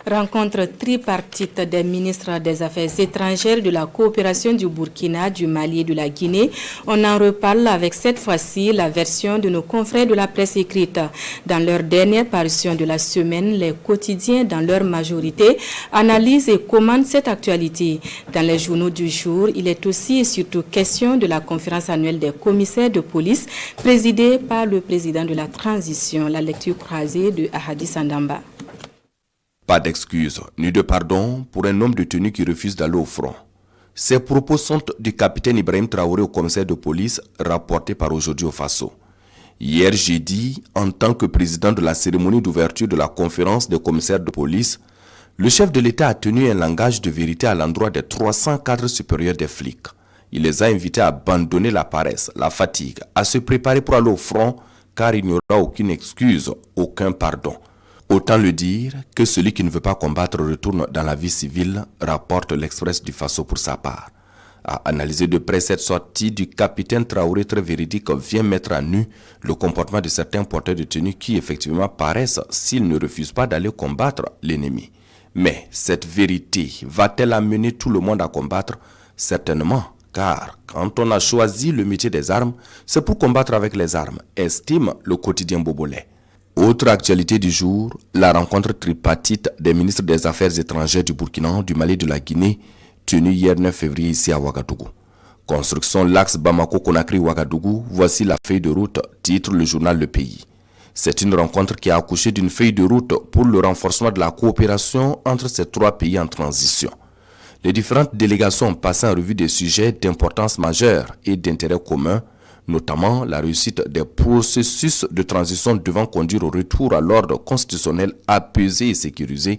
Rencontre tripartite des ministres des Affaires étrangères de la coopération du Burkina, du Mali et de la Guinée. On en reparle avec cette fois-ci la version de nos confrères de la presse écrite. Dans leur dernière parution de la semaine, les quotidiens, dans leur majorité, analysent et commandent cette actualité. Dans les journaux du jour, il est aussi et surtout question de la conférence annuelle des commissaires de police présidée par le président de la transition. La lecture croisée de Ahadi Sandamba. Pas d'excuses ni de pardon pour un homme détenu qui refuse d'aller au front. Ces propos sont du capitaine Ibrahim Traoré au commissaire de police, rapporté par Aujourd'hui au Faso. Hier jeudi, en tant que président de la cérémonie d'ouverture de la conférence des commissaires de police, le chef de l'État a tenu un langage de vérité à l'endroit des 300 cadres supérieurs des flics. Il les a invités à abandonner la paresse, la fatigue, à se préparer pour aller au front, car il n'y aura aucune excuse, aucun pardon. Autant le dire que celui qui ne veut pas combattre retourne dans la vie civile, rapporte l'Express du Faso pour sa part. À analyser de près cette sortie du capitaine Traoré très véridique vient mettre à nu le comportement de certains porteurs de tenue qui effectivement paraissent s'ils ne refusent pas d'aller combattre l'ennemi. Mais cette vérité va-t-elle amener tout le monde à combattre? Certainement, car quand on a choisi le métier des armes, c'est pour combattre avec les armes, estime le quotidien Bobolais. Autre actualité du jour, la rencontre tripartite des ministres des Affaires étrangères du Burkina, du Mali et de la Guinée, tenue hier 9 février ici à Ouagadougou. Construction l'axe Bamako-Conakry-Ouagadougou, voici la feuille de route, titre le journal Le Pays. C'est une rencontre qui a accouché d'une feuille de route pour le renforcement de la coopération entre ces trois pays en transition. Les différentes délégations ont passé en revue des sujets d'importance majeure et d'intérêt commun, notamment la réussite des processus de transition devant conduire au retour à l'ordre constitutionnel apaisé et sécurisé,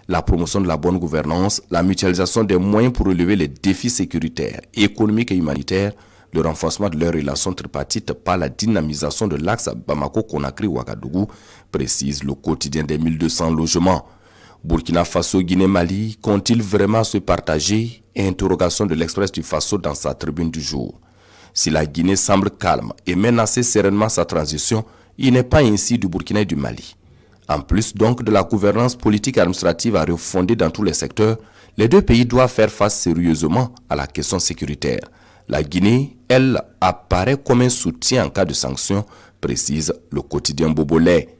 la promotion de la bonne gouvernance, la mutualisation des moyens pour relever les défis sécuritaires, économiques et humanitaires, le renforcement de leurs relations tripartites par la dynamisation de l'axe Bamako-Conakry-Ouagadougou, précise le quotidien des 1200 logements. Burkina Faso, Guinée, Mali, comptent-ils vraiment se partager? Interrogation de l'Express du Faso dans sa tribune du jour. Si la Guinée semble calme et mène assez sereinement sa transition, il n'est pas ainsi du Burkina et du Mali. En plus donc de la gouvernance politique et administrative à refonder dans tous les secteurs, les deux pays doivent faire face sérieusement à la question sécuritaire. La Guinée, elle, apparaît comme un soutien en cas de sanctions, précise le quotidien Bobolais.